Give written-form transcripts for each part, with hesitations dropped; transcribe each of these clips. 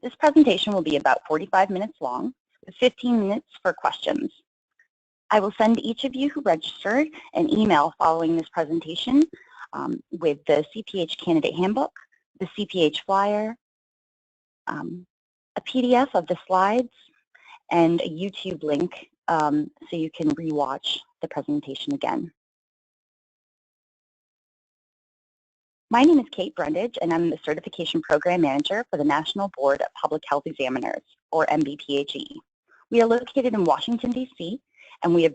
This presentation will be about 45 minutes long, with 15 minutes for questions. I will send each of you who registered an email following this presentation with the CPH Candidate Handbook, the CPH Flyer, a PDF of the slides, and a YouTube link so you can rewatch the presentation again. My name is Kate Brundage, and I'm the Certification Program Manager for the National Board of Public Health Examiners, or NBPHE. We are located in Washington, D.C., and we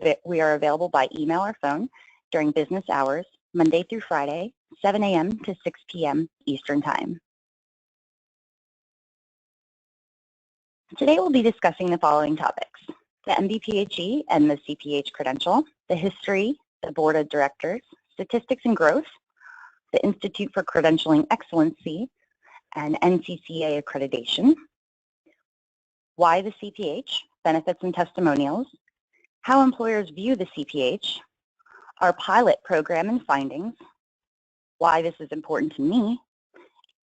are available by email or phone during business hours, Monday through Friday, 7 a.m. to 6 p.m. Eastern Time. Today we'll be discussing the following topics: the NBPHE and the CPH Credential, the history, the Board of Directors, statistics and growth, the Institute for Credentialing Excellency, and NCCA accreditation, why the CPH, benefits and testimonials, how employers view the CPH, our pilot program and findings, why this is important to me,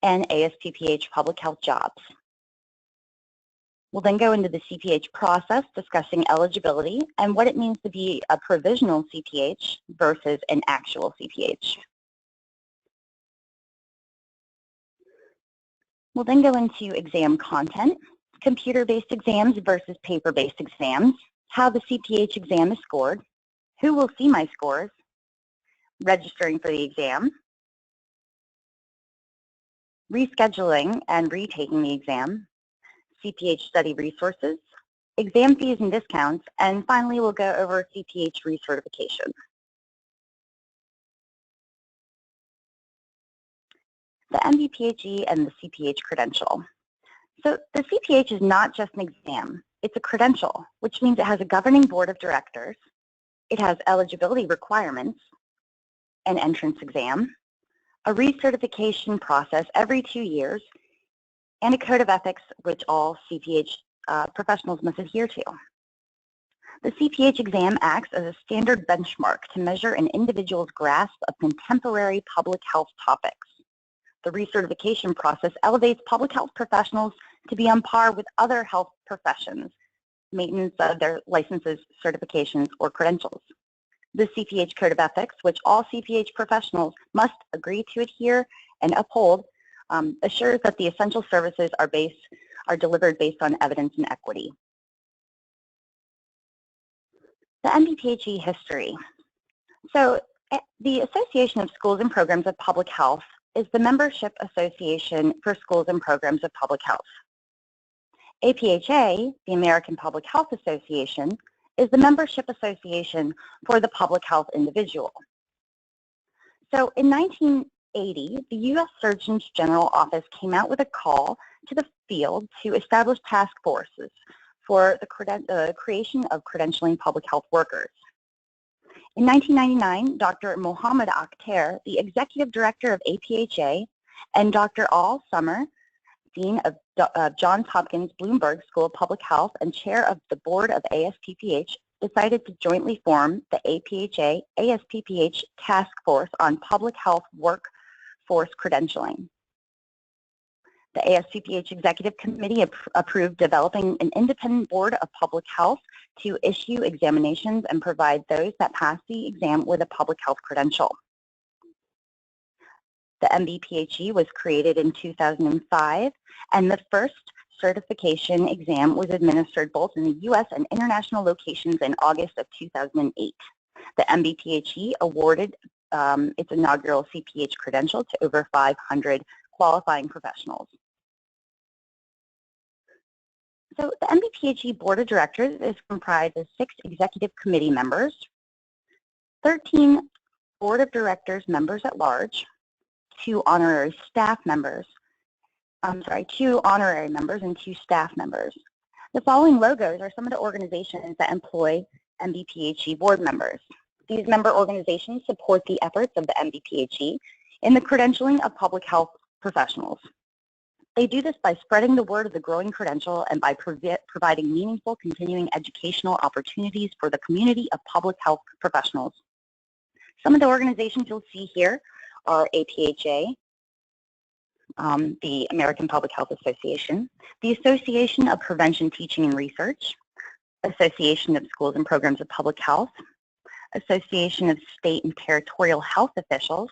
and ASPPH public health jobs. We'll then go into the CPH process, discussing eligibility and what it means to be a provisional CPH versus an actual CPH. We'll then go into exam content, computer-based exams versus paper-based exams, how the CPH exam is scored, who will see my scores, registering for the exam, rescheduling and retaking the exam, CPH study resources, exam fees and discounts, and finally we'll go over CPH recertification. The NBPHE and the CPH Credential. So the CPH is not just an exam, it's a credential, which means it has a governing board of directors, it has eligibility requirements, an entrance exam, a recertification process every 2 years, and a code of ethics which all CPH professionals must adhere to. The CPH exam acts as a standard benchmark to measure an individual's grasp of contemporary public health topics. The recertification process elevates public health professionals to be on par with other health professions, maintenance of their licenses, certifications, or credentials. The CPH Code of Ethics, which all CPH professionals must agree to adhere and uphold, assures that the essential services are delivered based on evidence and equity. The NBPHE history. So the Association of Schools and Programs of Public Health is the membership association for schools and programs of public health. APHA, the American Public Health Association, is the membership association for the public health individual. So in 1980, the U.S. Surgeon General Office came out with a call to the field to establish task forces for the creation of credentialing public health workers. In 1999, Dr. Mohammed Akhtar, the Executive Director of APHA, and Dr. Al Summer, Dean of Johns Hopkins Bloomberg School of Public Health and Chair of the Board of ASPPH, decided to jointly form the APHA-ASPPH Task Force on Public Health Workforce Credentialing. The ASPPH Executive Committee approved developing an independent board of public health to issue examinations and provide those that pass the exam with a public health credential. The NBPHE was created in 2005, and the first certification exam was administered both in the U.S. and international locations in August of 2008. The NBPHE awarded its inaugural CPH credential to over 500 qualifying professionals. So the NBPHE Board of Directors is comprised of 6 executive committee members, 13 Board of Directors members at large, 2 honorary staff members, 2 honorary members and 2 staff members. The following logos are some of the organizations that employ NBPHE board members. These member organizations support the efforts of the NBPHE in the credentialing of public health professionals. They do this by spreading the word of the growing credential and by providing meaningful continuing educational opportunities for the community of public health professionals. Some of the organizations you'll see here are APHA, the American Public Health Association, the Association of Prevention, Teaching, and Research, Association of Schools and Programs of Public Health, Association of State and Territorial Health Officials,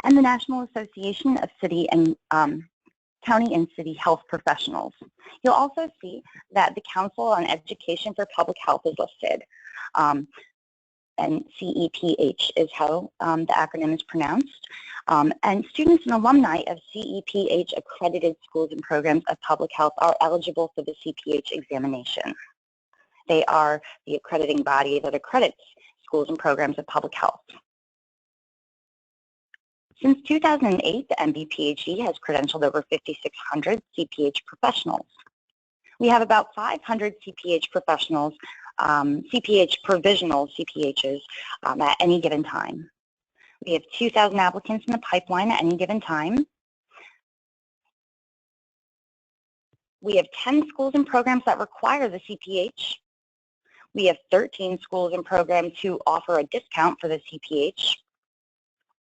and the National Association of City and County and City Health Professionals. You'll also see that the Council on Education for Public Health is listed, and CEPH is how the acronym is pronounced. And students and alumni of CEPH accredited schools and programs of public health are eligible for the CPH examination. They are the accrediting body that accredits schools and programs of public health. Since 2008, the MBPHE has credentialed over 5,600 CPH professionals. We have about 500 CPH professionals, CPH provisional CPHs at any given time. We have 2,000 applicants in the pipeline at any given time. We have 10 schools and programs that require the CPH. We have 13 schools and programs who offer a discount for the CPH.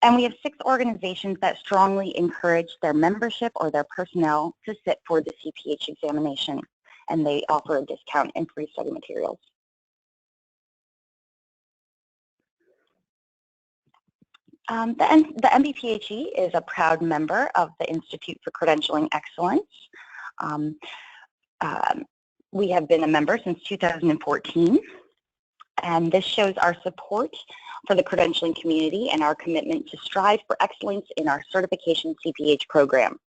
And we have 6 organizations that strongly encourage their membership or their personnel to sit for the CPH examination, and they offer a discount and free study materials. The MBPHE is a proud member of the Institute for Credentialing Excellence. We have been a member since 2014, and this shows our support for the credentialing community and our commitment to strive for excellence in our certification CPH program.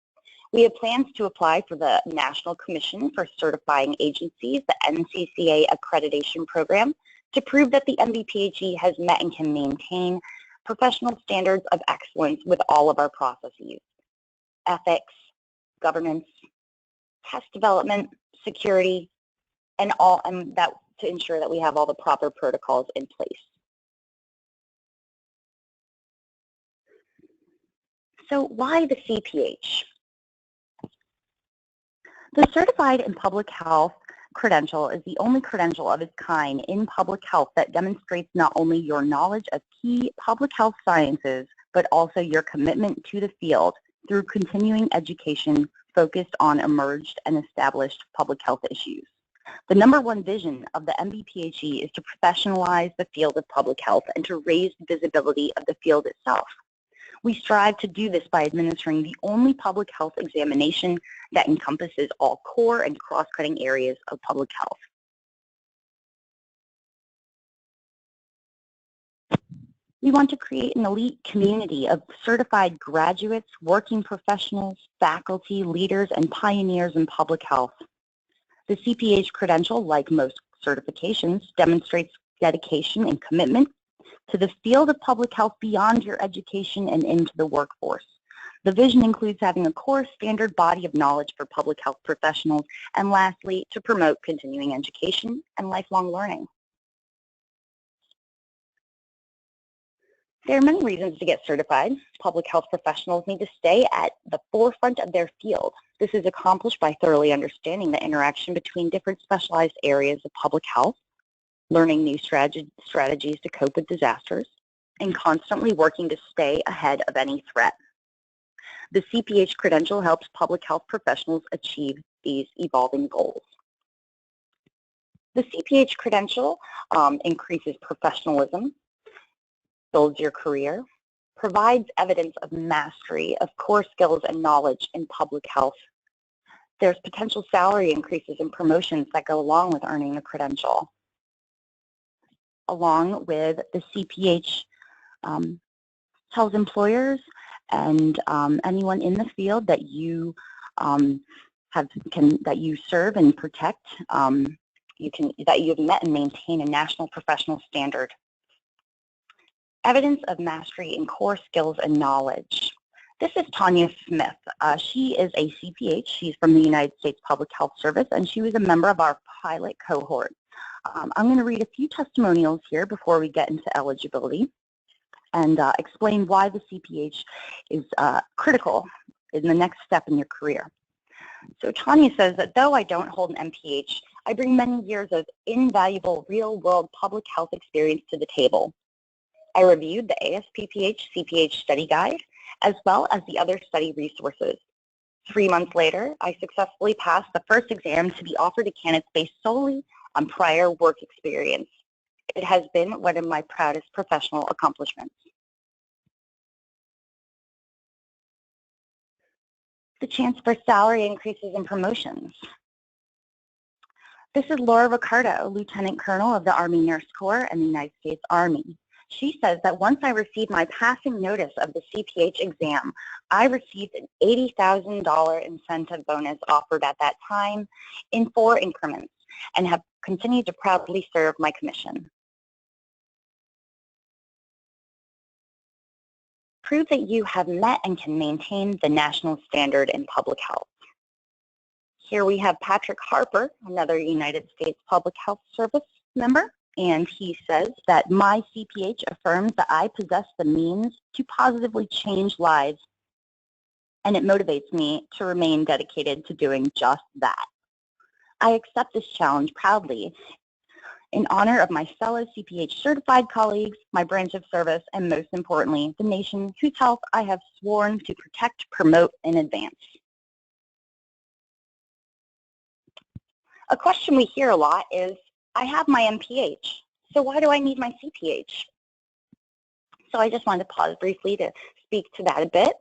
We have plans to apply for the National Commission for Certifying Agencies, the NCCA accreditation program, to prove that the MBPHE has met and can maintain professional standards of excellence with all of our processes: ethics, governance, test development, security, and that to ensure that we have all the proper protocols in place. So why the CPH? The Certified in Public Health credential is the only credential of its kind in public health that demonstrates not only your knowledge of key public health sciences, but also your commitment to the field through continuing education focused on emerged and established public health issues. The #1 vision of the MBPHE is to professionalize the field of public health and to raise the visibility of the field itself. We strive to do this by administering the only public health examination that encompasses all core and cross-cutting areas of public health. We want to create an elite community of certified graduates, working professionals, faculty, leaders, and pioneers in public health. The CPH credential, like most certifications, demonstrates dedication and commitment to the field of public health beyond your education and into the workforce. The vision includes having a core standard body of knowledge for public health professionals, and lastly, to promote continuing education and lifelong learning. There are many reasons to get certified. Public health professionals need to stay at the forefront of their field. This is accomplished by thoroughly understanding the interaction between different specialized areas of public health, learning new strategies to cope with disasters, and constantly working to stay ahead of any threat. The CPH credential helps public health professionals achieve these evolving goals. The CPH credential increases professionalism, builds your career, provides evidence of mastery of core skills and knowledge in public health. There's potential salary increases and promotions that go along with earning the credential. Along with the CPH tells employers and anyone in the field that you that you serve and protect, that you have met and maintain a national professional standard. Evidence of mastery in core skills and knowledge. This is Tanya Smith. She is a CPH. She's from the United States Public Health Service, and she was a member of our pilot cohort. I'm going to read a few testimonials here before we get into eligibility and explain why the CPH is critical in the next step in your career. So Tanya says that though I don't hold an MPH, I bring many years of invaluable real-world public health experience to the table. I reviewed the ASPPH CPH study guide as well as the other study resources. 3 months later, I successfully passed the first exam to be offered to candidates based solely on prior work experience. It has been one of my proudest professional accomplishments. The chance for salary increases and promotions. This is Laura Ricardo, Lieutenant Colonel of the Army Nurse Corps and the United States Army. She says that once I received my passing notice of the CPH exam, I received an $80,000 incentive bonus offered at that time in 4 increments and have continued to proudly serve my commission. Prove that you have met and can maintain the national standard in public health. Here we have Patrick Harper, another United States Public Health Service member, and he says that my CPH affirms that I possess the means to positively change lives, and it motivates me to remain dedicated to doing just that. I accept this challenge proudly in honor of my fellow CPH certified colleagues, my branch of service, and most importantly, the nation whose health I have sworn to protect, promote, and advance. A question we hear a lot is, I have my MPH, so why do I need my CPH? So I just wanted to pause briefly to speak to that a bit.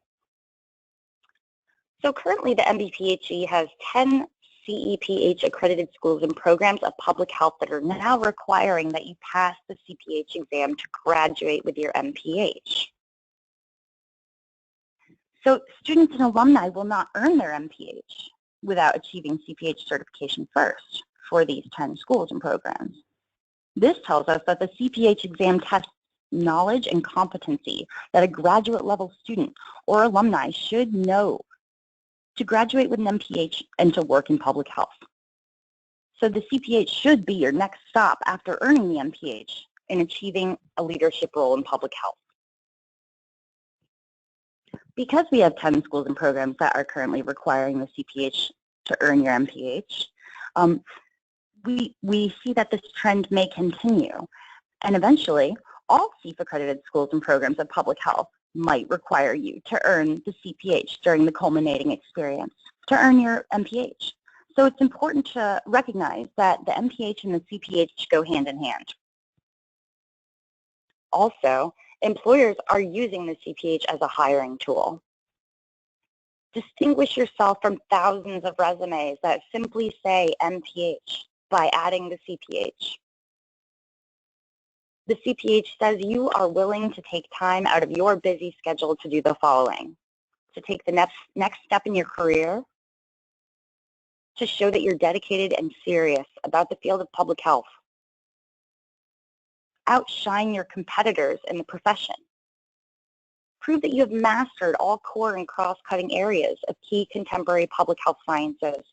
So currently the MBPHE has 10 CEPH accredited schools and programs of public health that are now requiring that you pass the CPH exam to graduate with your MPH. So students and alumni will not earn their MPH without achieving CPH certification first for these 10 schools and programs. This tells us that the CPH exam tests knowledge and competency that a graduate level student or alumni should know to graduate with an MPH and to work in public health. So the CPH should be your next stop after earning the MPH in achieving a leadership role in public health. Because we have 10 schools and programs that are currently requiring the CPH to earn your MPH, we see that this trend may continue, and eventually all CEP accredited schools and programs of public health might require you to earn the CPH during the culminating experience to earn your MPH. So it's important to recognize that the MPH and the CPH go hand in hand. Also, employers are using the CPH as a hiring tool. Distinguish yourself from thousands of resumes that simply say MPH by adding the CPH. The CPH says you are willing to take time out of your busy schedule to do the following: to take the next step in your career, to show that you're dedicated and serious about the field of public health, outshine your competitors in the profession, prove that you have mastered all core and cross-cutting areas of key contemporary public health sciences,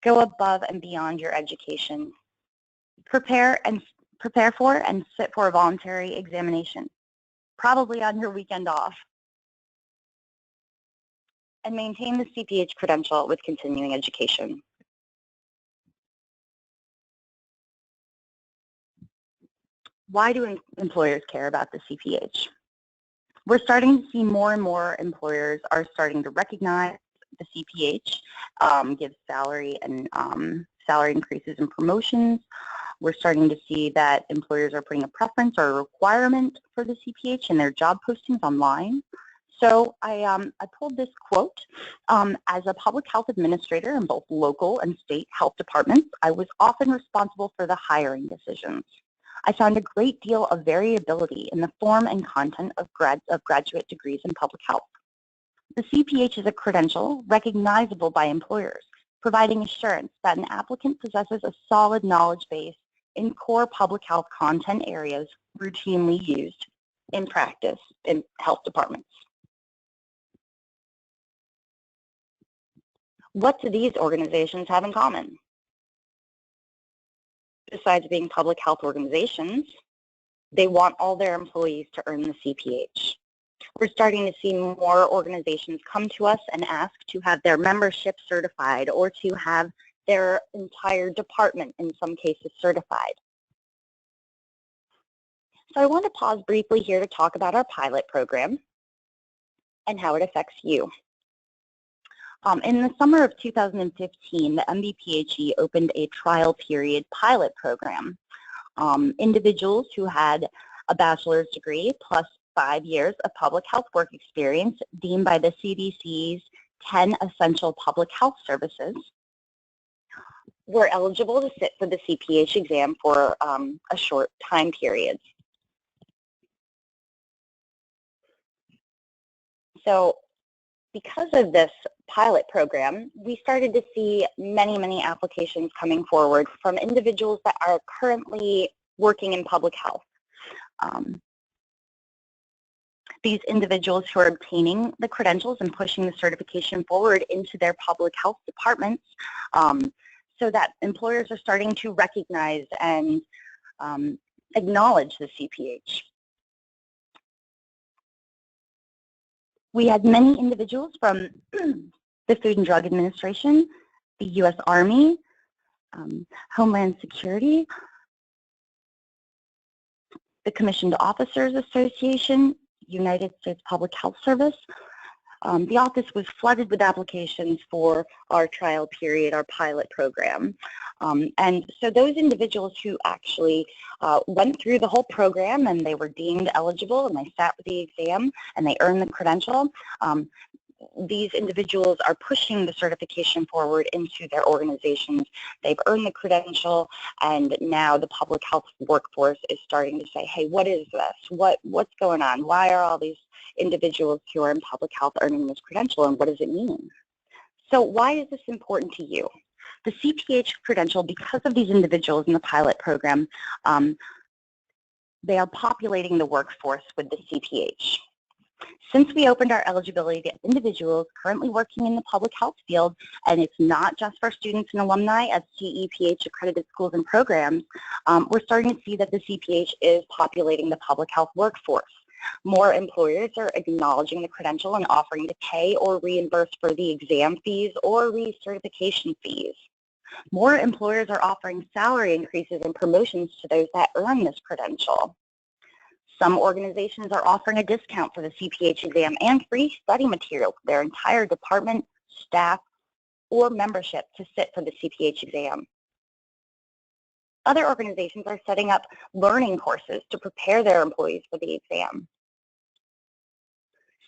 go above and beyond your education, prepare for and sit for a voluntary examination, probably on your weekend off, and maintain the CPH credential with continuing education. Why do employers care about the CPH? We're starting to see more and more employers are starting to recognize the CPH, give salary and salary increases and promotions. We're starting to see that employers are putting a preference or a requirement for the CPH in their job postings online. So I pulled this quote. As a public health administrator in both local and state health departments, I was often responsible for the hiring decisions. I found a great deal of variability in the form and content of graduate degrees in public health. The CPH is a credential recognizable by employers, providing assurance that an applicant possesses a solid knowledge base in core public health content areas routinely used in practice in health departments. What do these organizations have in common? Besides being public health organizations, they want all their employees to earn the CPH. We're starting to see more organizations come to us and ask to have their membership certified or to have their entire department, in some cases, certified. So I want to pause briefly here to talk about our pilot program and how it affects you. In the summer of 2015, the MBPHE opened a trial period pilot program. Individuals who had a bachelor's degree plus 5 years of public health work experience deemed by the CDC's 10 essential public health services were eligible to sit for the CPH exam for a short time period. So because of this pilot program, we started to see many applications coming forward from individuals that are currently working in public health. These individuals who are obtaining the credentials and pushing the certification forward into their public health departments, so that employers are starting to recognize and acknowledge the CPH. We had many individuals from the Food and Drug Administration, the U.S. Army, Homeland Security, the Commissioned Officers Association, United States Public Health Service. The office was flooded with applications for our trial period, our pilot program. And so those individuals who actually went through the whole program and they were deemed eligible and they sat with the exam and they earned the credential, these individuals are pushing the certification forward into their organizations. They've earned the credential, and now the public health workforce is starting to say, hey, what is this? What's going on? Why are all these individuals who are in public health earning this credential, and what does it mean? So why is this important to you? The CPH credential, because of these individuals in the pilot program, they are populating the workforce with the CPH. Since we opened our eligibility to individuals currently working in the public health field, and it's not just for students and alumni at CEPH accredited schools and programs, we're starting to see that the CPH is populating the public health workforce. More employers are acknowledging the credential and offering to pay or reimburse for the exam fees or recertification fees. More employers are offering salary increases and promotions to those that earn this credential. Some organizations are offering a discount for the CPH exam and free study material for their entire department, staff, or membership to sit for the CPH exam. Other organizations are setting up learning courses to prepare their employees for the exam.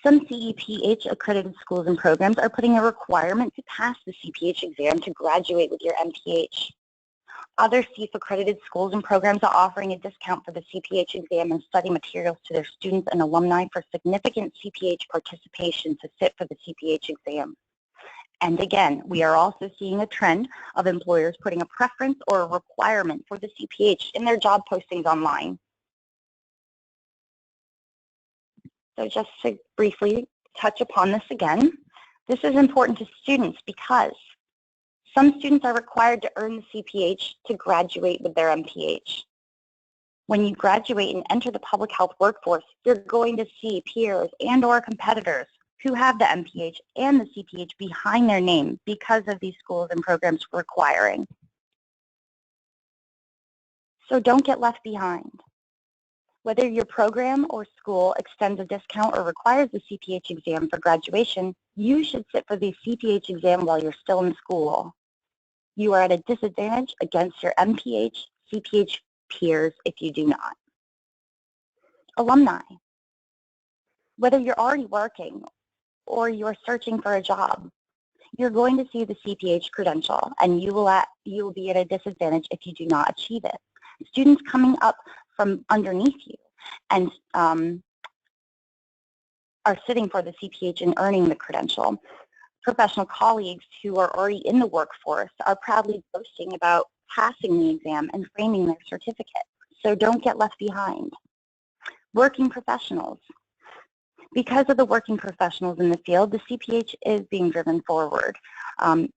Some CEPH accredited schools and programs are putting a requirement to pass the CPH exam to graduate with your MPH. Other CEF accredited schools and programs are offering a discount for the CPH exam and study materials to their students and alumni for significant CPH participation to sit for the CPH exam. And again, we are also seeing a trend of employers putting a preference or a requirement for the CPH in their job postings online. So just to briefly touch upon this again, this is important to students because some students are required to earn the CPH to graduate with their MPH. When you graduate and enter the public health workforce, you're going to see peers and or competitors who have the MPH and the CPH behind their name because of these schools and programs requiring. So don't get left behind. Whether your program or school extends a discount or requires the CPH exam for graduation, you should sit for the CPH exam while you're still in school. You are at a disadvantage against your MPH, CPH peers if you do not. Alumni. Whether you're already working or you're searching for a job, you're going to see the CPH credential, and you will be at a disadvantage if you do not achieve it. Students coming up from underneath you and are sitting for the CPH and earning the credential. Professional colleagues who are already in the workforce are proudly boasting about passing the exam and framing their certificate. So don't get left behind. Working professionals. Because of the working professionals in the field, the CPH is being driven forward. And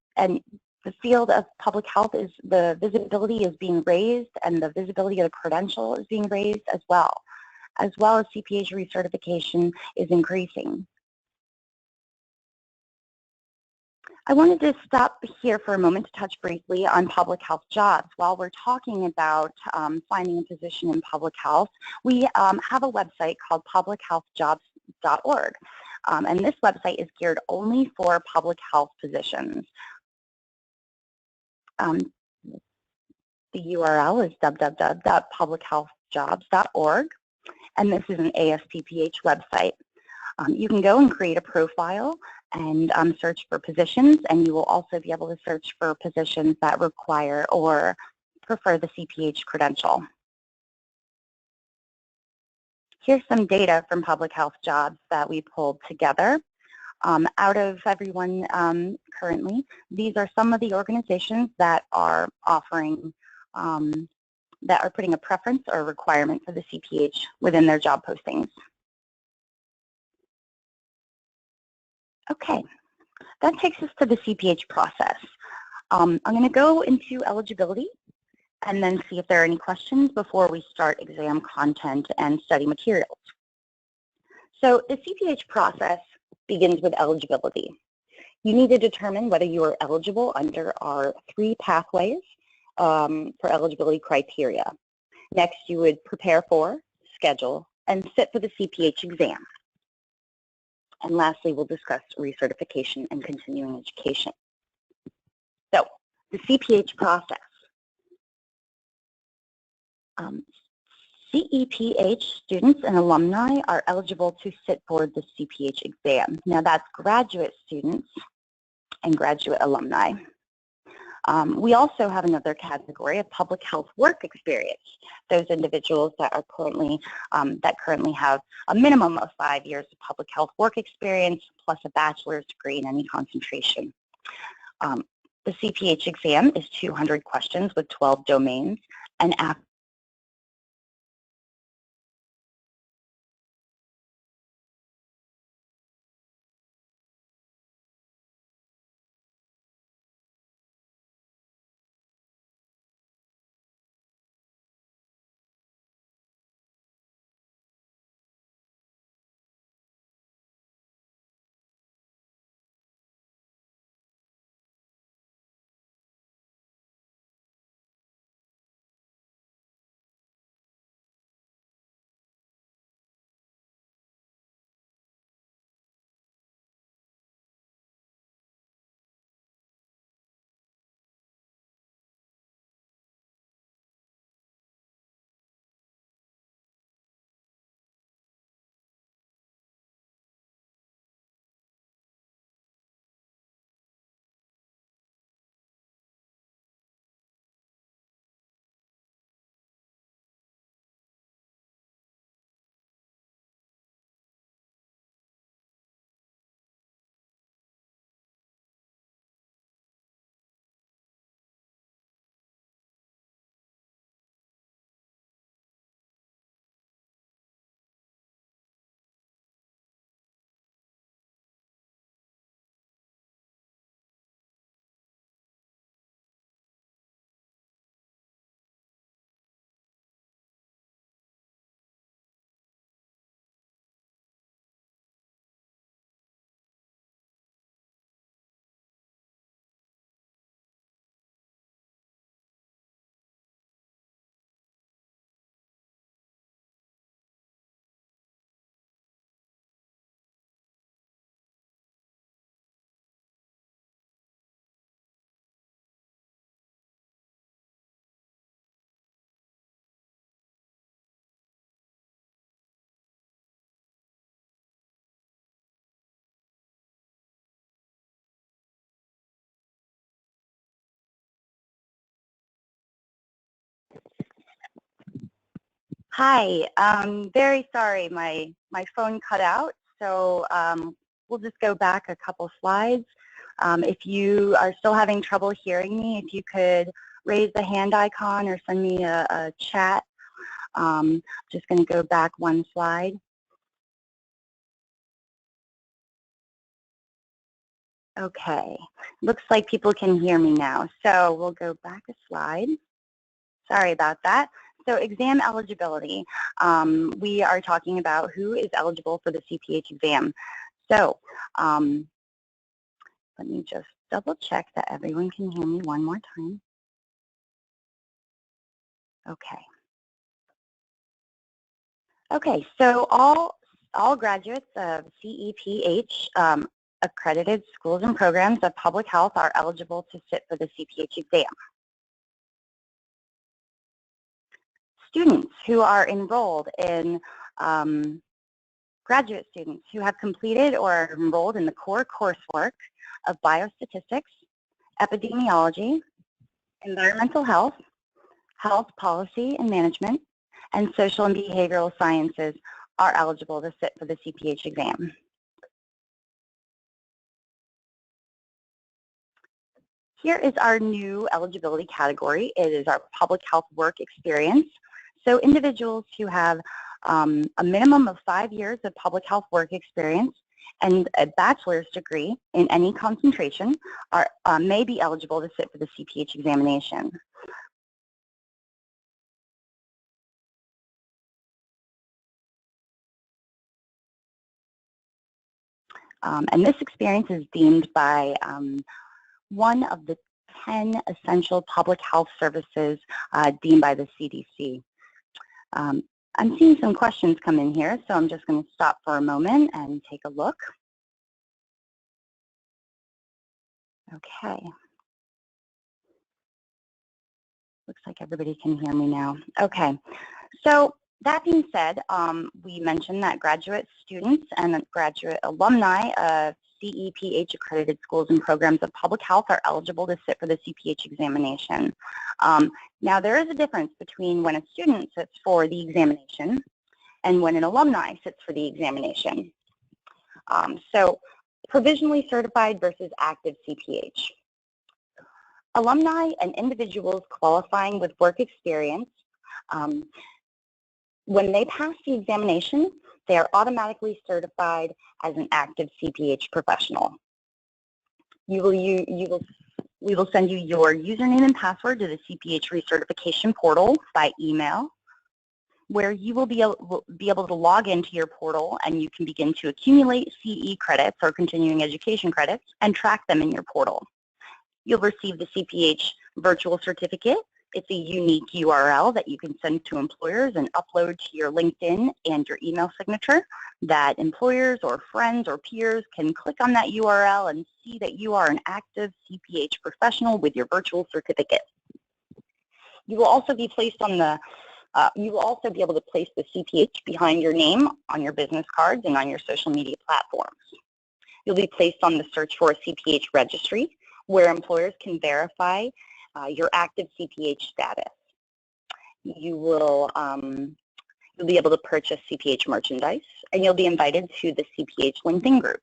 the field of public health is, the visibility is being raised, and the visibility of the credential is being raised as well as CPH recertification is increasing. I wanted to stop here for a moment to touch briefly on public health jobs. While we're talking about finding a position in public health, we have a website called publichealthjobs.org. And this website is geared only for public health positions. The URL is www.publichealthjobs.org, and this is an ASCPH website. You can go and create a profile and search for positions, and you will also be able to search for positions that require or prefer the CPH credential. Here's some data from public health jobs that we pulled together. Out of everyone currently, these are some of the organizations that are offering, that are putting a preference or requirement for the CPH within their job postings. Okay, that takes us to the CPH process. I'm going to go into eligibility and then see if there are any questions before we start exam content and study materials. So the CPH process begins with eligibility. You need to determine whether you are eligible under our 3 pathways for eligibility criteria. Next, you would prepare for, schedule, and sit for the CPH exam. And lastly, we'll discuss recertification and continuing education. So, the CPH process. CEPH students and alumni are eligible to sit for the CPH exam. Now, that's graduate students and graduate alumni. We also have another category of public health work experience. Those individuals that are currently have a minimum of 5 years of public health work experience plus a bachelor's degree in any concentration. The CPH exam is 200 questions with 12 domains, and after Hi, very sorry, my phone cut out, so we'll just go back a couple slides. If you are still having trouble hearing me, if you could raise the hand icon or send me a chat. Just going to go back one slide. Okay, looks like people can hear me now, so we'll go back a slide. Sorry about that. So exam eligibility, we are talking about who is eligible for the CPH exam. So let Let me just double check that everyone can hear me one more time. Okay. Okay, so all graduates of CEPH accredited schools and programs of public health are eligible to sit for the CPH exam. Students who are enrolled in, graduate students who have completed or are enrolled in the core coursework of biostatistics, epidemiology, environmental health, health policy and management, and social and behavioral sciences are eligible to sit for the CPH exam. Here is our new eligibility category. It is our public health work experience. So individuals who have a minimum of 5 years of public health work experience and a bachelor's degree in any concentration may be eligible to sit for the CPH examination. And this experience is deemed by one of the 10 essential public health services deemed by the CDC. I'm seeing some questions come in here, so I'm just going to stop for a moment and take a look. Okay. Looks like everybody can hear me now. Okay. So that being said, we mentioned that graduate students and graduate alumni of CEPH accredited schools and programs of public health are eligible to sit for the CPH examination. Now there is a difference between when a student sits for the examination and when an alumni sits for the examination. So provisionally certified versus active CPH. Alumni and individuals qualifying with work experience, when they pass the examination, they are automatically certified as an active CPH professional. We will send you your username and password to the CPH Recertification Portal by email, where you will be able to log into your portal and you can begin to accumulate CE credits or continuing education credits and track them in your portal. You'll receive the CPH virtual certificate. It's a unique URL that you can send to employers and upload to your LinkedIn and your email signature that employers or friends or peers can click on that URL and see that you are an active CPH professional with your virtual certificate. You will also be placed on the you will also be able to place the CPH behind your name on your business cards and on your social media platforms. You'll be placed on the search for a CPH registry, where employers can verify your active CPH status. You'll be able to purchase CPH merchandise, and you'll be invited to the CPH LinkedIn group.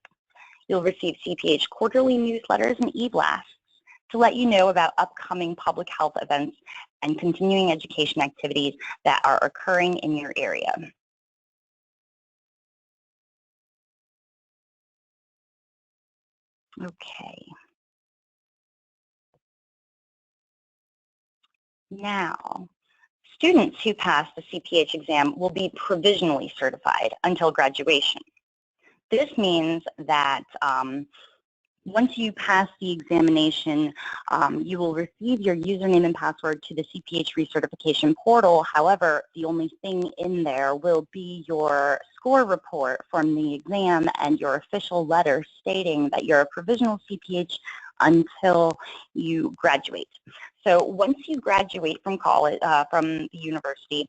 You'll receive CPH quarterly newsletters and e-blasts to let you know about upcoming public health events and continuing education activities that are occurring in your area. Okay. Now, students who pass the CPH exam will be provisionally certified until graduation. This means that once you pass the examination, you will receive your username and password to the CPH Recertification Portal. However, the only thing in there will be your score report from the exam and your official letter stating that you're a provisional CPH until you graduate. So once you graduate from college, from the university,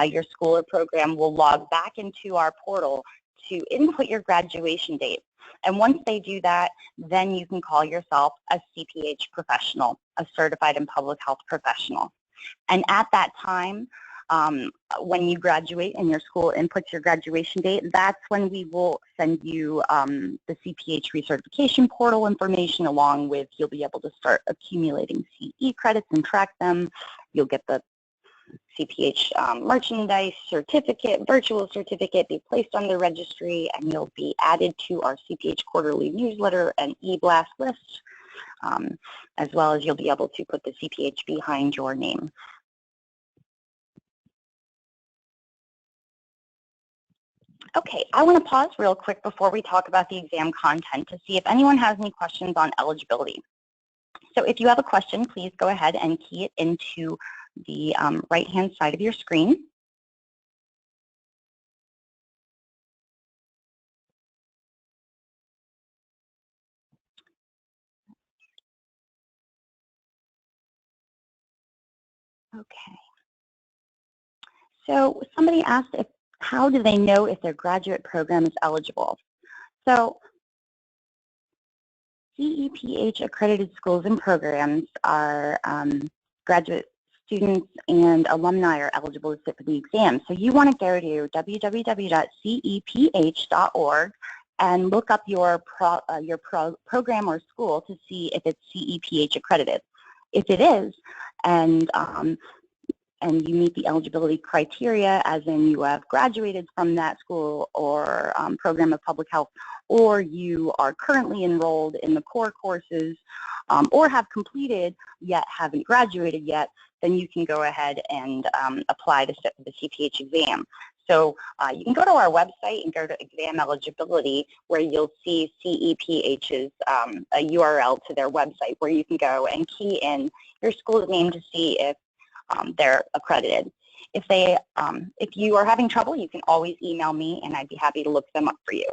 your school or program will log back into our portal to input your graduation date. And once they do that, then you can call yourself a CPH professional, a certified in public health professional. And at that time, when you graduate and your school inputs your graduation date, that's when we will send you the CPH Recertification Portal information, along with you'll be able to start accumulating CE credits and track them. You'll get the CPH merchandise certificate, virtual certificate, be placed on the registry, and you'll be added to our CPH quarterly newsletter and e-blast list, as well as you'll be able to put the CPH behind your name. Okay, I want to pause real quick before we talk about the exam content to see if anyone has any questions on eligibility. So if you have a question, please go ahead and key it into the right-hand side of your screen. Okay. So somebody asked how do they know if their graduate program is eligible? So CEPH accredited schools and programs are graduate students and alumni are eligible to sit for the exam. So you want to go to www.ceph.org and look up your program or school to see if it's CEPH accredited. If it is, and you meet the eligibility criteria, as in you have graduated from that school or program of public health, or you are currently enrolled in the core courses, or have completed yet haven't graduated yet, then you can go ahead and apply to sit for the CPH exam. So you can go to our website and go to exam eligibility, where you'll see CEPH's a URL to their website where you can go and key in your school's name to see if they're accredited. If you are having trouble, you can always email me and I'd be happy to look them up for you.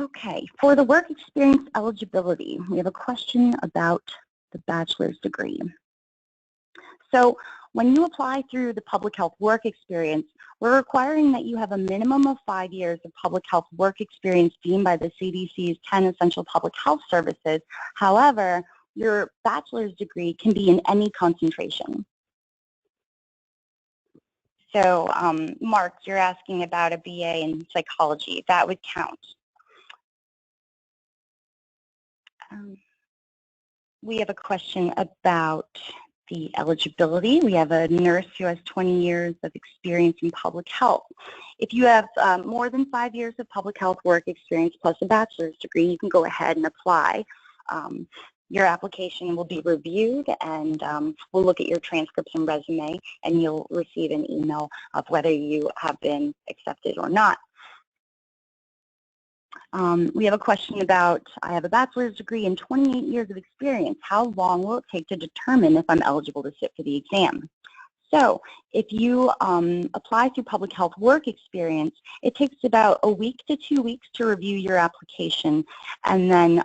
Okay, for the work experience eligibility, we have a question about the bachelor's degree. So when you apply through the public health work experience, we're requiring that you have a minimum of 5 years of public health work experience deemed by the CDC's 10 essential public health services. However, your bachelor's degree can be in any concentration. So Mark, you're asking about a BA in psychology. That would count. We have a question about the eligibility. We have a nurse who has 20 years of experience in public health. If you have more than 5 years of public health work experience plus a bachelor's degree, you can go ahead and apply. Your application will be reviewed, and we'll look at your transcripts and resume, and you'll receive an email of whether you have been accepted or not. We have a question about, I have a bachelor's degree and 28 years of experience. How long will it take to determine if I'm eligible to sit for the exam? So if you apply through public health work experience, it takes about a week to 2 weeks to review your application. And then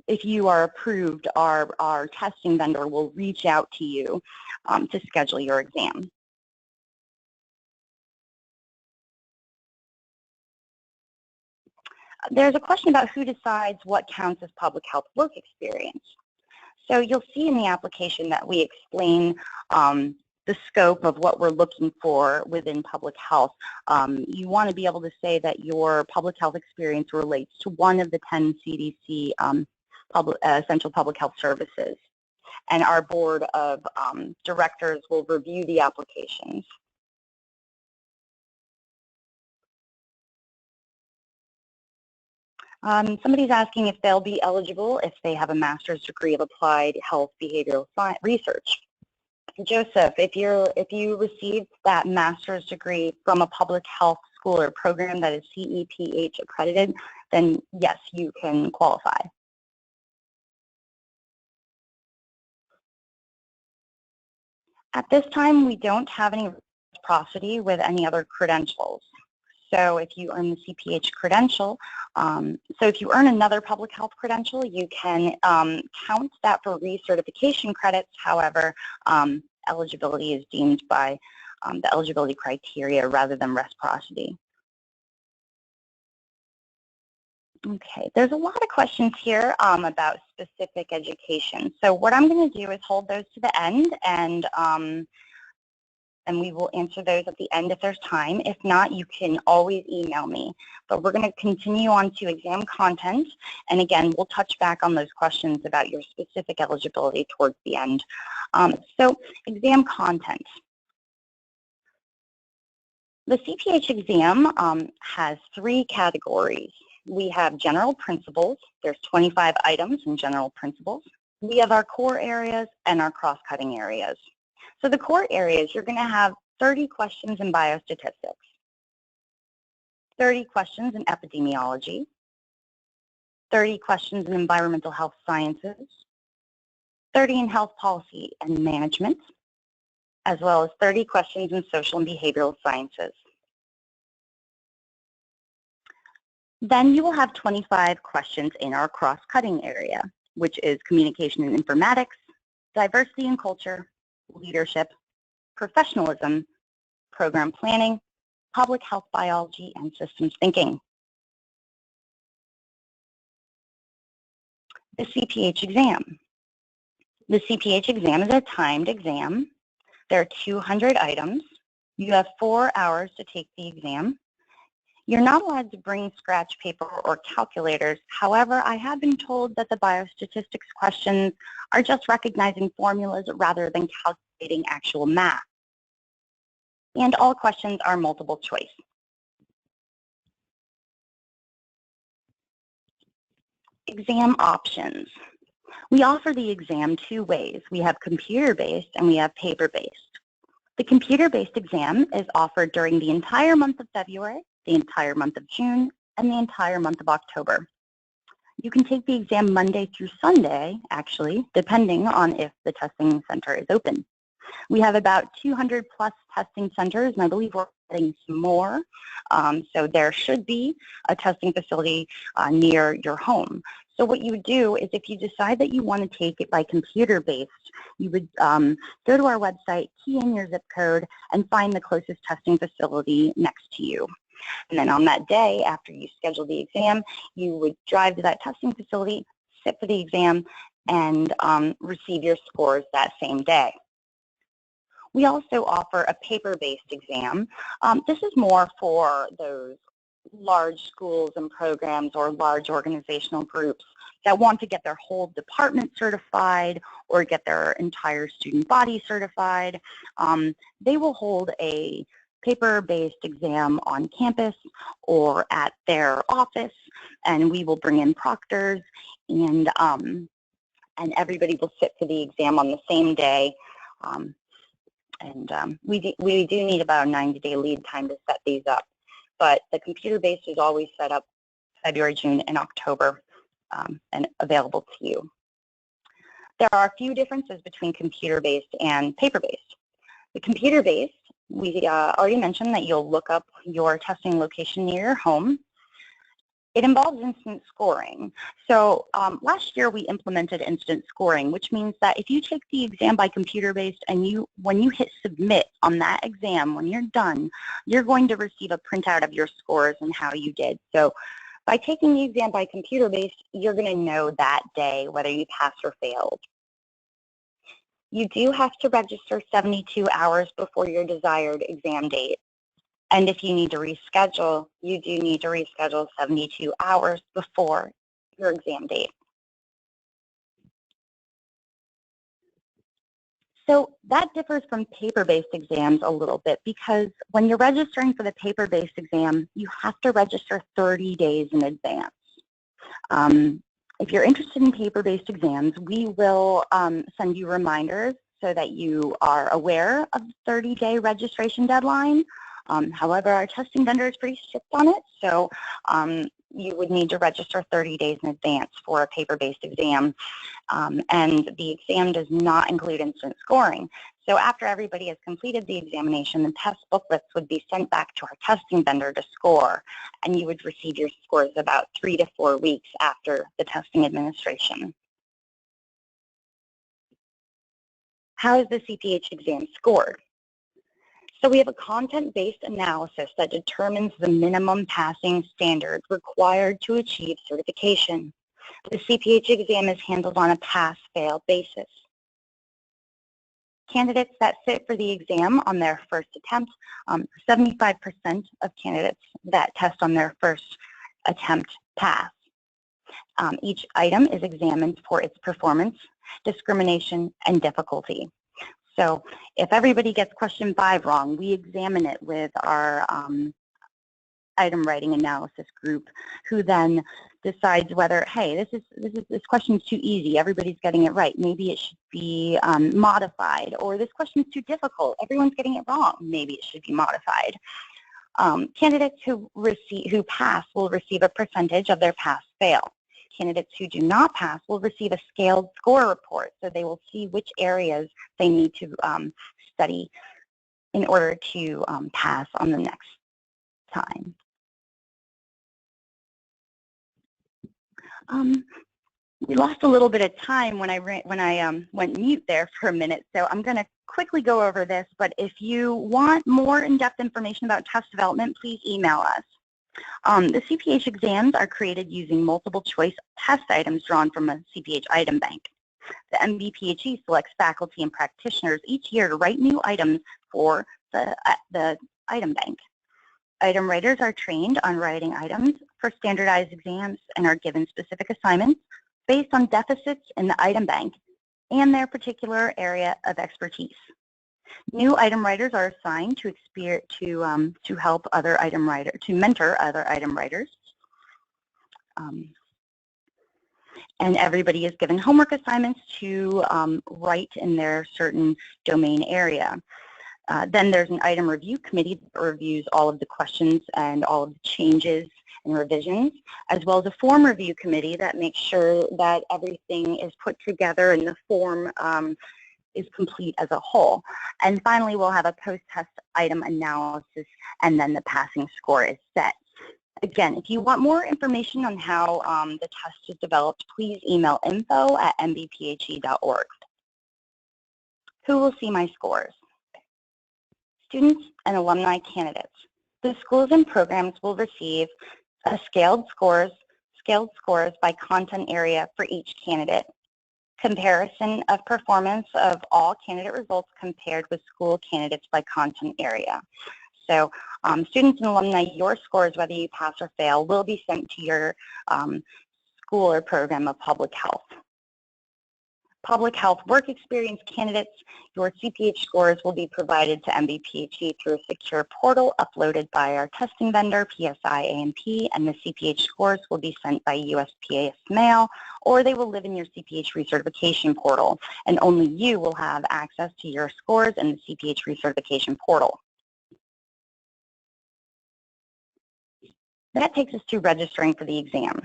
if you are approved, our testing vendor will reach out to you to schedule your exam. There's a question about who decides what counts as public health work experience. So you'll see in the application that we explain the scope of what we're looking for within public health. You want to be able to say that your public health experience relates to one of the 10 CDC essential public health services. And our board of directors will review the applications. Somebody's asking if they'll be eligible if they have a master's degree of applied health behavioral science research. Joseph, if you received that master's degree from a public health school or program that is CEPH accredited, then yes, you can qualify. At this time, we don't have any reciprocity with any other credentials. So if you earn the CPH credential, so if you earn another public health credential, you can count that for recertification credits. However, eligibility is deemed by the eligibility criteria rather than reciprocity. Okay, there's a lot of questions here about specific education. So what I'm going to do is hold those to the end, and we will answer those at the end if there's time. If not, you can always email me. But we're going to continue on to exam content. And again, we'll touch back on those questions about your specific eligibility towards the end. So exam content. The CPH exam has 3 categories. We have general principles. There's 25 items in general principles. We have our core areas and our cross-cutting areas. So the core areas, you're going to have 30 questions in biostatistics, 30 questions in epidemiology, 30 questions in environmental health sciences, 30 in health policy and management, as well as 30 questions in social and behavioral sciences. Then you will have 25 questions in our cross-cutting area, which is communication and informatics, diversity and culture, leadership, professionalism, program planning, public health biology, and systems thinking. The CPH exam. The CPH exam is a timed exam. There are 200 items. You have 4 hours to take the exam. You're not allowed to bring scratch paper or calculators. However, I have been told that the biostatistics questions are just recognizing formulas rather than calculating actual math. And all questions are multiple choice. Exam options. We offer the exam 2 ways. We have computer-based and we have paper-based. The computer-based exam is offered during the entire month of February, the entire month of June, and the entire month of October. You can take the exam Monday through Sunday, actually, depending on if the testing center is open. We have about 200 plus testing centers, and I believe we're adding some more. So there should be a testing facility near your home. So what you would do is if you decide that you want to take it by computer-based, you would go to our website, key in your zip code, and find the closest testing facility next to you. And then on that day, after you schedule the exam, you would drive to that testing facility, sit for the exam, and receive your scores that same day. We also offer a paper-based exam. This is more for those large schools and programs or large organizational groups that want to get their whole department certified or get their entire student body certified. They will hold a paper-based exam on campus or at their office, and we will bring in proctors, and everybody will sit for the exam on the same day. We do need about a 90-day lead time to set these up, but the computer-based is always set up February, June, and October and available to you. There are a few differences between computer-based and paper-based. The computer-based, we already mentioned that you'll look up your testing location near your home. It involves instant scoring. So last year we implemented instant scoring, which means that if you take the exam by computer-based and when you hit submit on that exam, when you're done, you're going to receive a printout of your scores and how you did. So by taking the exam by computer-based, you're going to know that day whether you passed or failed. You do have to register 72 hours before your desired exam date. And if you need to reschedule, you do need to reschedule 72 hours before your exam date. So that differs from paper-based exams a little bit because when you're registering for the paper-based exam, you have to register 30 days in advance. If you're interested in paper-based exams, we will send you reminders so that you are aware of the 30-day registration deadline. However, our testing vendor is pretty strict on it, so you would need to register 30 days in advance for a paper-based exam, and the exam does not include instant scoring. So after everybody has completed the examination, the test booklets would be sent back to our testing vendor to score, and you would receive your scores about 3 to 4 weeks after the testing administration. How is the CPH exam scored? So we have a content-based analysis that determines the minimum passing standards required to achieve certification. The CPH exam is handled on a pass-fail basis. Candidates that sit for the exam on their first attempt, 75% of candidates that test on their first attempt pass. Each item is examined for its performance, discrimination, and difficulty. So if everybody gets question 5 wrong, we examine it with our item writing analysis group, who then decides whether, hey, this question is too easy, everybody's getting it right, maybe it should be modified, or this question is too difficult, everyone's getting it wrong, maybe it should be modified. Candidates who pass will receive a percentage of their pass-fail. Candidates who do not pass will receive a scaled score report, so they will see which areas they need to study in order to pass on the next time. We lost a little bit of time when I went mute there for a minute, so I'm going to quickly go over this, but if you want more in-depth information about test development, please email us. The CPH exams are created using multiple choice test items drawn from a CPH item bank. The MBPHE selects faculty and practitioners each year to write new items for the item bank. Item writers are trained on writing items for standardized exams and are given specific assignments based on deficits in the item bank and their particular area of expertise. New item writers are assigned to help other item writers, to mentor other item writers. And everybody is given homework assignments to write in their certain domain area. Then there's an item review committee that reviews all of the questions and all of the changes and revisions, as well as a form review committee that makes sure that everything is put together and the form is complete as a whole. And finally, we'll have a post-test item analysis, and then the passing score is set. Again, if you want more information on how the test is developed, please email info@mbphe.org. Who will see my scores? Students and alumni candidates. The schools and programs will receive a scaled scores by content area for each candidate. Comparison of performance of all candidate results compared with school candidates by content area. So students and alumni, your scores, whether you pass or fail, will be sent to your school or program of public health. Public health work experience candidates, your CPH scores will be provided to MBPHE through a secure portal uploaded by our testing vendor, PSI A&P, and the CPH scores will be sent by USPS mail, or they will live in your CPH Recertification Portal, and only you will have access to your scores in the CPH Recertification Portal. That takes us to registering for the exam.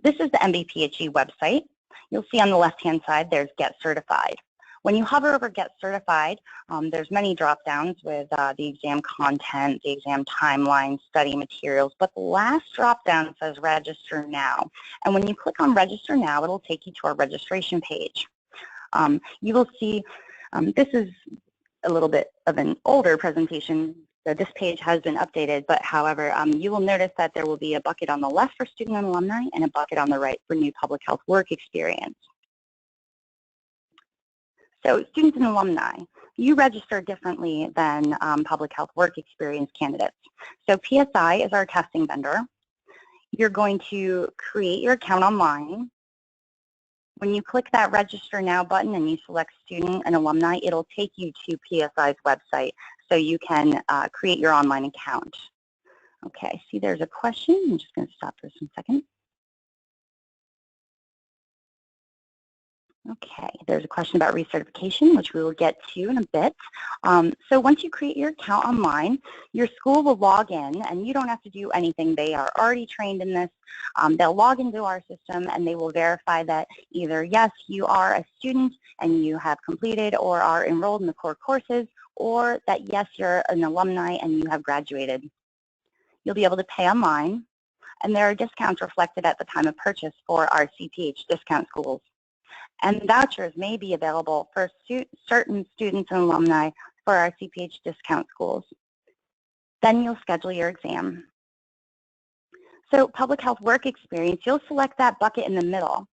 This is the MBPHE website. You'll see on the left-hand side there's Get Certified. When you hover over Get Certified, there's many drop-downs with the exam content, the exam timeline, study materials, but the last drop-down says Register Now. And when you click on Register Now, it'll take you to our registration page. You will see, this is a little bit of an older presentation. So this page has been updated, but however, you will notice that there will be a bucket on the left for student and alumni and a bucket on the right for new public health work experience. So students and alumni, you register differently than public health work experience candidates. So PSI is our testing vendor. You're going to create your account online. When you click that Register Now button and you select student and alumni, it'll take you to PSI's website so you can create your online account. Okay, I see there's a question. I'm just going to stop for a second. Okay, there's a question about recertification, which we will get to in a bit. So once you create your account online, your school will log in, and you don't have to do anything. They are already trained in this. They'll log into our system, and they will verify that either, yes, you are a student and you have completed or are enrolled in the core courses, or that, yes, you're an alumni and you have graduated. You'll be able to pay online, and there are discounts reflected at the time of purchase for our CPH discount schools. And vouchers may be available for certain students and alumni for our CPH discount schools. Then you'll schedule your exam. So public health work experience, you'll select that bucket in the middle,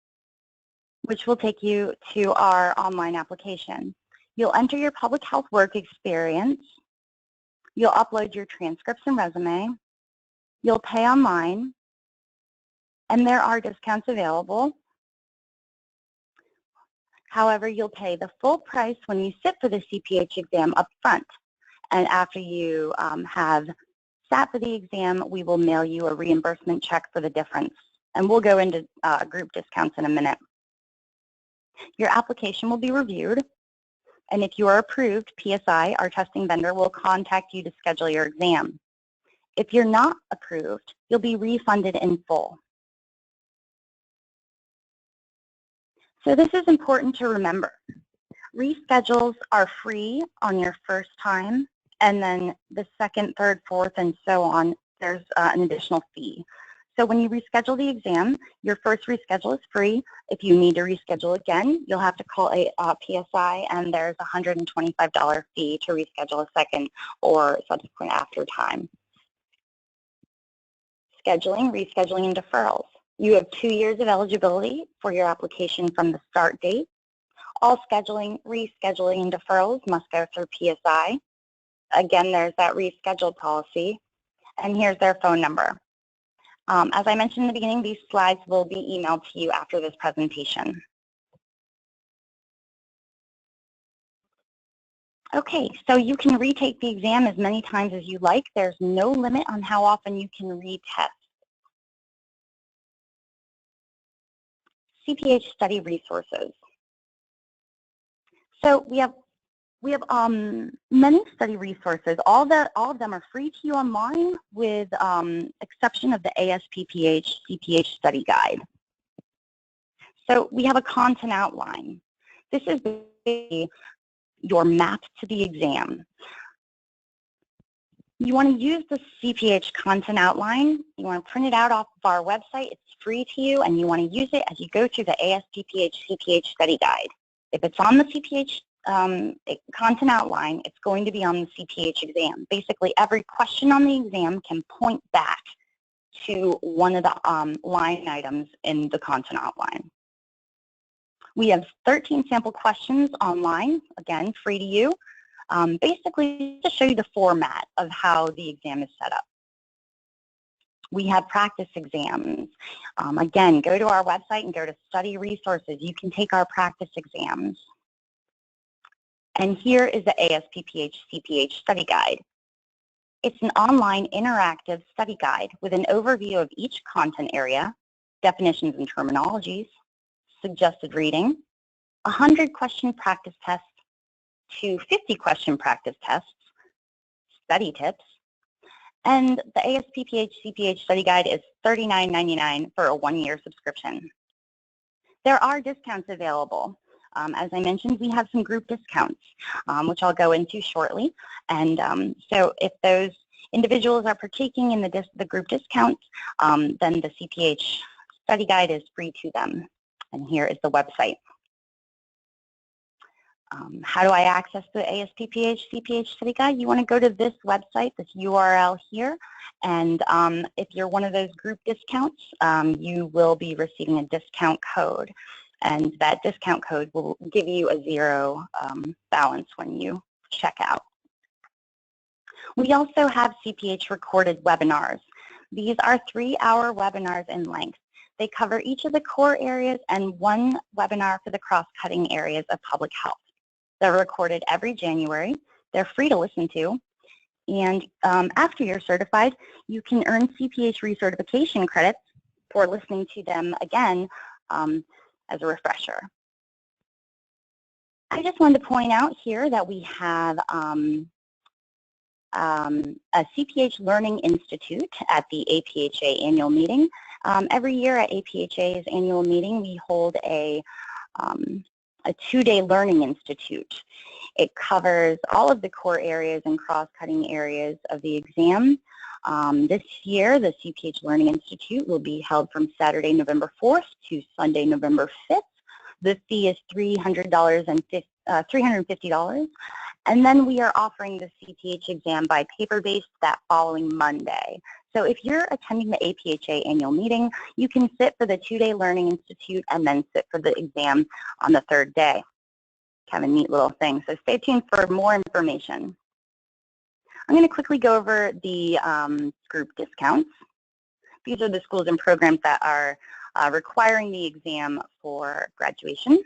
which will take you to our online application. You'll enter your public health work experience. You'll upload your transcripts and resume. You'll pay online, and there are discounts available. However, you'll pay the full price when you sit for the CPH exam up front. And after you have sat for the exam, we will mail you a reimbursement check for the difference. And we'll go into group discounts in a minute. Your application will be reviewed, and if you are approved, PSI, our testing vendor, will contact you to schedule your exam. If you're not approved, you'll be refunded in full. So this is important to remember. Reschedules are free on your first time, and then the second, third, fourth, and so on, there's an additional fee. So when you reschedule the exam, your first reschedule is free. If you need to reschedule again, you'll have to call a PSI, and there's a $125 fee to reschedule a second or subsequent after time. Scheduling, rescheduling, and deferrals. You have 2 years of eligibility for your application from the start date. All scheduling, rescheduling, and deferrals must go through PSI. Again, there's that reschedule policy, and here's their phone number. As I mentioned in the beginning, these slides will be emailed to you after this presentation. Okay, so you can retake the exam as many times as you like. There's no limit on how often you can retest. CPH study resources. So we have many study resources. All of them are free to you online, with exception of the ASPPH CPH study guide. So we have a content outline. This is basically your map to the exam. You want to use the CPH content outline. You want to print it out off of our website. It's free to you, and you want to use it as you go through the ASPPH CPH study guide. If it's on the CPH content outline, it's going to be on the CPH exam. Basically, every question on the exam can point back to one of the line items in the content outline. We have 13 sample questions online, again, free to you, basically to show you the format of how the exam is set up. We have practice exams. Again, go to our website and go to study resources. You can take our practice exams. And here is the ASPPH CPH study guide. It's an online interactive study guide with an overview of each content area, definitions and terminologies, suggested reading, 100 question practice tests to 50 question practice tests, study tips, and the ASPPH CPH study guide is $39.99 for a 1-year subscription. There are discounts available. As I mentioned, we have some group discounts, which I'll go into shortly. And so if those individuals are partaking in the group discounts, then the CPH study guide is free to them. And here is the website. How do I access the ASPPH CPH study guide? You want to go to this website, this URL here, and if you're one of those group discounts, you will be receiving a discount code. And that discount code will give you a zero balance when you check out. We also have CPH recorded webinars. These are 3-hour webinars in length. They cover each of the core areas and 1 webinar for the cross-cutting areas of public health. They're recorded every January. They're free to listen to. And after you're certified, you can earn CPH recertification credits for listening to them again as a refresher. I just wanted to point out here that we have a CPH Learning Institute at the APHA annual meeting. Every year at APHA's annual meeting, we hold a 2-day learning institute. It covers all of the core areas and cross-cutting areas of the exam. This year, the CPH Learning Institute will be held from Saturday, November 4th to Sunday, November 5th. The fee is $350. And then we are offering the CPH exam by paper-based that following Monday. So if you're attending the APHA annual meeting, you can sit for the 2-day Learning Institute and then sit for the exam on the 3rd day. Kind of a neat little thing. So stay tuned for more information. I'm going to quickly go over the group discounts. These are the schools and programs that are requiring the exam for graduation.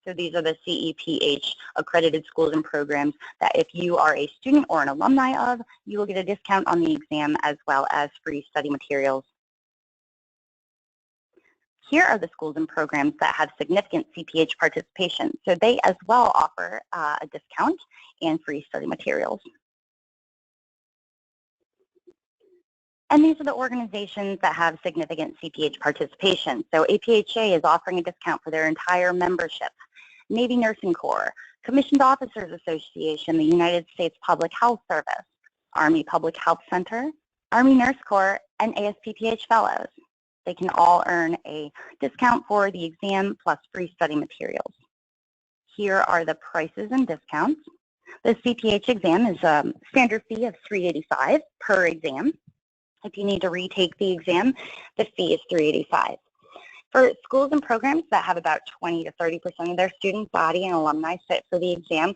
So these are the CEPH accredited schools and programs that if you are a student or an alumni of, you will get a discount on the exam as well as free study materials. Here are the schools and programs that have significant CPH participation. So they as well offer a discount and free study materials. And these are the organizations that have significant CPH participation. So APHA is offering a discount for their entire membership. Navy Nursing Corps, Commissioned Officers Association, the United States Public Health Service, Army Public Health Center, Army Nurse Corps, and ASPPH Fellows. They can all earn a discount for the exam plus free study materials. Here are the prices and discounts. The CPH exam is a standard fee of $385 per exam. If you need to retake the exam, the fee is $385. For schools and programs that have about 20 to 30% of their student body and alumni fit for the exam,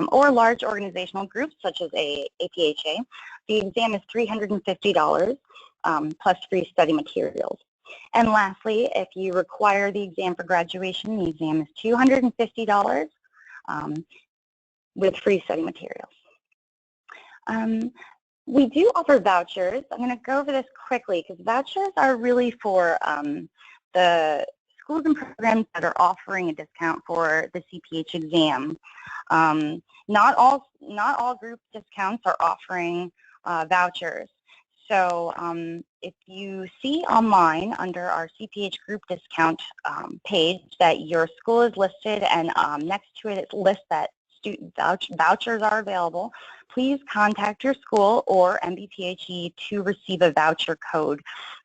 or large organizational groups such as APHA, the exam is $350 plus free study materials. And lastly, if you require the exam for graduation, the exam is $250 with free study materials. We do offer vouchers. I'm going to go over this quickly because vouchers are really for the schools and programs that are offering a discount for the CPH exam. Not all group discounts are offering vouchers. So if you see online under our CPH group discount page that your school is listed and next to it lists that student vouchers are available, please contact your school or MBPHE to receive a voucher code.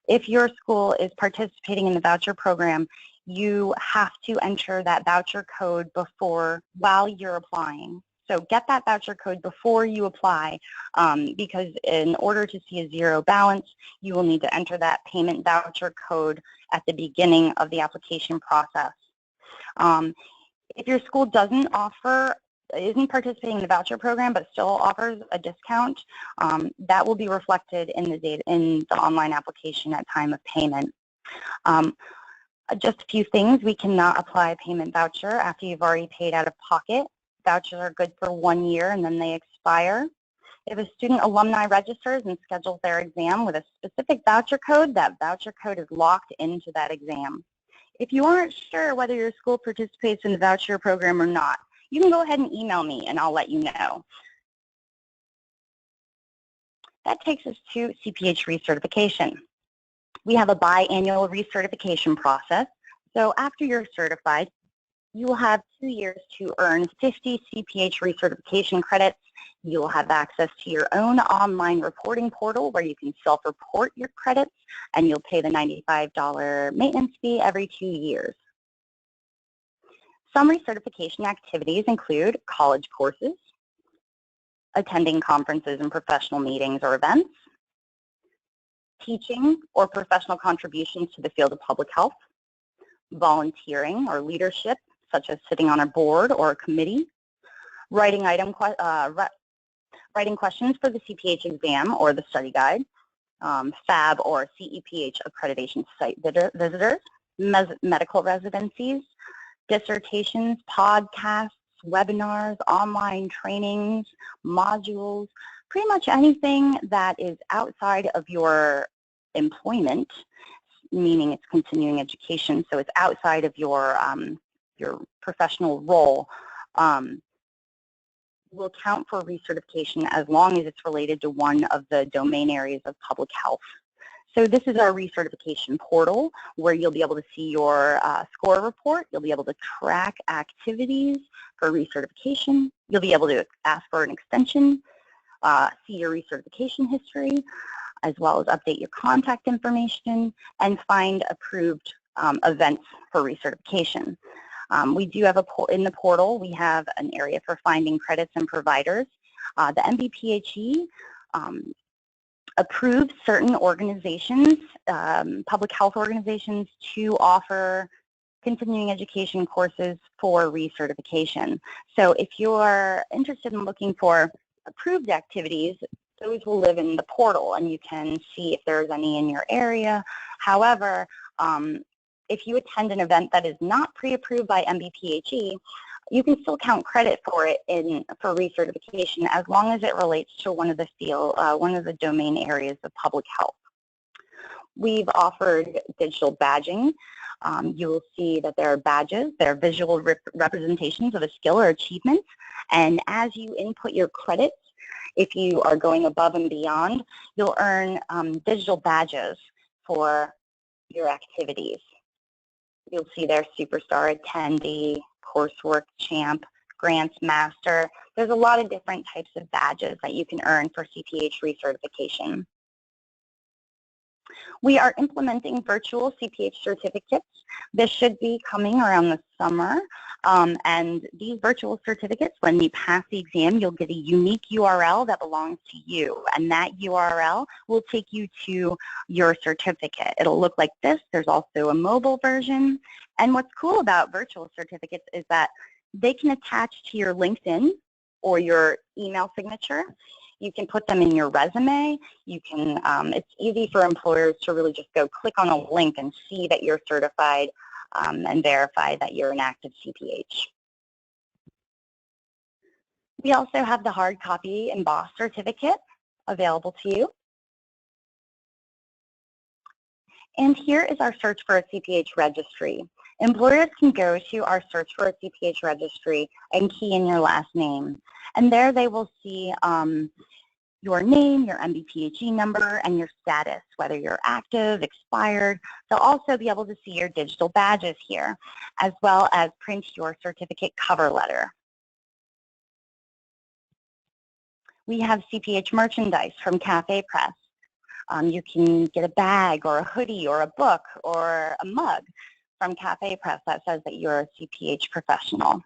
If your school is participating in the voucher program, you have to enter that voucher code while you're applying. So get that voucher code before you apply because in order to see a zero balance, you will need to enter that payment voucher code at the beginning of the application process. If your school isn't participating in the voucher program but still offers a discount, that will be reflected in the online application at time of payment. Just a few things: we cannot apply a payment voucher after you've already paid out of pocket. Vouchers are good for 1 year and then they expire. If a student alumni registers and schedules their exam with a specific voucher code, that voucher code is locked into that exam. If you aren't sure whether your school participates in the voucher program or not, you can go ahead and email me and I'll let you know. That takes us to CPH recertification. We have a biannual recertification process. So after you're certified, you will have 2 years to earn 50 CPH recertification credits. You will have access to your own online reporting portal where you can self-report your credits, and you'll pay the $95 maintenance fee every 2 years. Some recertification activities include college courses, attending conferences and professional meetings or events, teaching or professional contributions to the field of public health, volunteering or leadership, such as sitting on a board or a committee, writing questions for the CPH exam or the study guide, FAB or CEPH accreditation site visitors, medical residencies, dissertations, podcasts, webinars, online trainings, modules, pretty much anything that is outside of your employment, meaning it's continuing education, so it's outside of your professional role, will count for recertification as long as it's related to one of the domain areas of public health. So this is our recertification portal where you'll be able to see your score report. You'll be able to track activities for recertification. You'll be able to ask for an extension, see your recertification history, as well as update your contact information and find approved events for recertification. We do have in the portal, we have an area for finding credits and providers. The MBPHE approves certain organizations, public health organizations, to offer continuing education courses for recertification. So if you're interested in looking for approved activities, those will live in the portal and you can see if there's any in your area. However, if you attend an event that is not pre-approved by MBPHE, you can still count credit for it for recertification as long as it relates to one of the domain areas of public health. We've offered digital badging. You will see that there are badges. They're visual representations of a skill or achievement. And as you input your credits, if you are going above and beyond, you'll earn digital badges for your activities. You'll see there Superstar Attendee, Coursework Champ, Grants Master. There's a lot of different types of badges that you can earn for CPH recertification. We are implementing virtual CPH certificates. This should be coming around the summer. And these virtual certificates, when you pass the exam, you'll get a unique URL that belongs to you. And that URL will take you to your certificate. It'll look like this. There's also a mobile version. And what's cool about virtual certificates is that they can attach to your LinkedIn or your email signature. You can put them in your resume. You can, it's easy for employers to really just go click on a link and see that you're certified and verify that you're an active CPH. We also have the hard copy embossed certificate available to you. And here is our search for a CPH registry. Employers can go to our search for a CPH registry and key in your last name. And there they will see your name, your MBPHE number, and your status, whether you're active, expired. They'll also be able to see your digital badges here, as well as print your certificate cover letter. We have CPH merchandise from Cafe Press. You can get a bag or a hoodie or a book or a mug from Cafe Press that says that you're a CPH professional.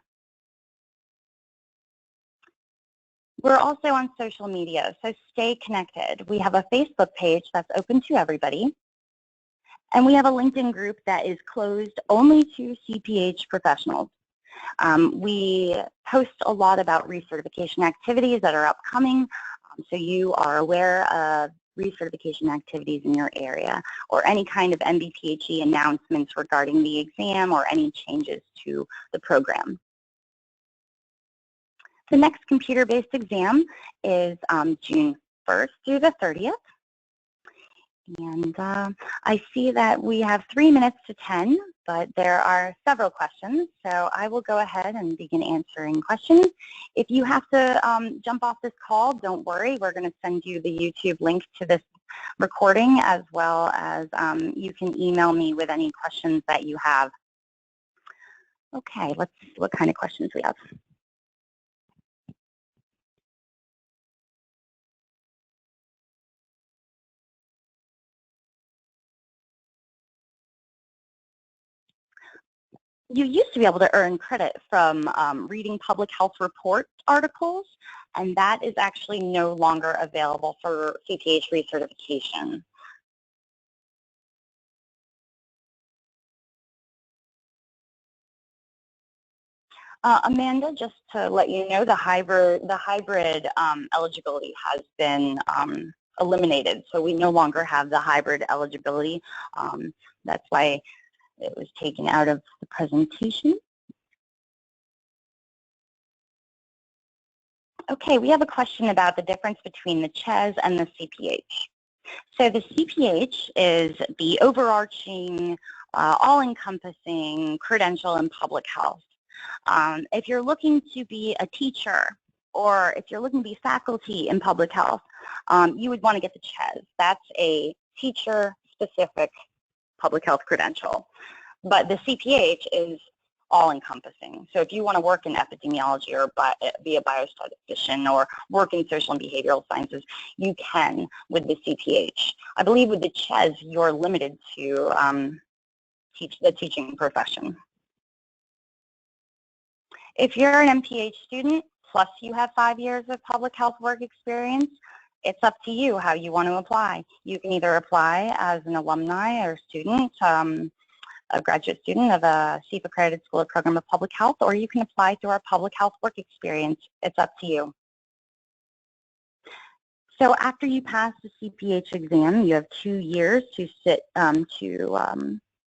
We're also on social media, so stay connected. We have a Facebook page that's open to everybody, and we have a LinkedIn group that is closed only to CPH professionals. We post a lot about recertification activities that are upcoming, so you are aware of recertification activities in your area or any kind of MBPHE announcements regarding the exam or any changes to the program. The next computer-based exam is June 1st through the 30th. And I see that we have 3 minutes to 10, but there are several questions, so I will go ahead and begin answering questions. If you have to jump off this call, don't worry. We're going to send you the YouTube link to this recording, as well as you can email me with any questions that you have. Okay, let's see what kind of questions we have. You used to be able to earn credit from reading public health report articles, and that is actually no longer available for CPH recertification. Amanda, just to let you know, the hybrid eligibility has been eliminated, so we no longer have the hybrid eligibility. That's why it was taken out of the presentation. Okay, we have a question about the difference between the CHES and the CPH. So the CPH is the overarching, all-encompassing credential in public health. If you're looking to be a teacher or if you're looking to be faculty in public health, you would want to get the CHES. That's a teacher-specific public health credential. But the CPH is all-encompassing. So if you want to work in epidemiology or be a biostatistician or work in social and behavioral sciences, you can with the CPH. I believe with the CHES, you're limited to the teaching profession. If you're an MPH student, plus you have 5 years of public health work experience, it's up to you how you want to apply. You can either apply as an alumni or student, a graduate student of a CPH accredited school or program of public health, or you can apply through our public health work experience. It's up to you. So after you pass the CPH exam, you have 2 years to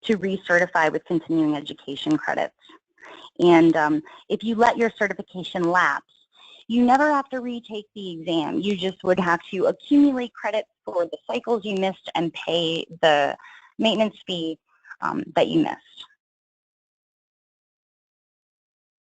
to recertify with continuing education credits. And if you let your certification lapse, you never have to retake the exam. You just would have to accumulate credits for the cycles you missed and pay the maintenance fee that you missed.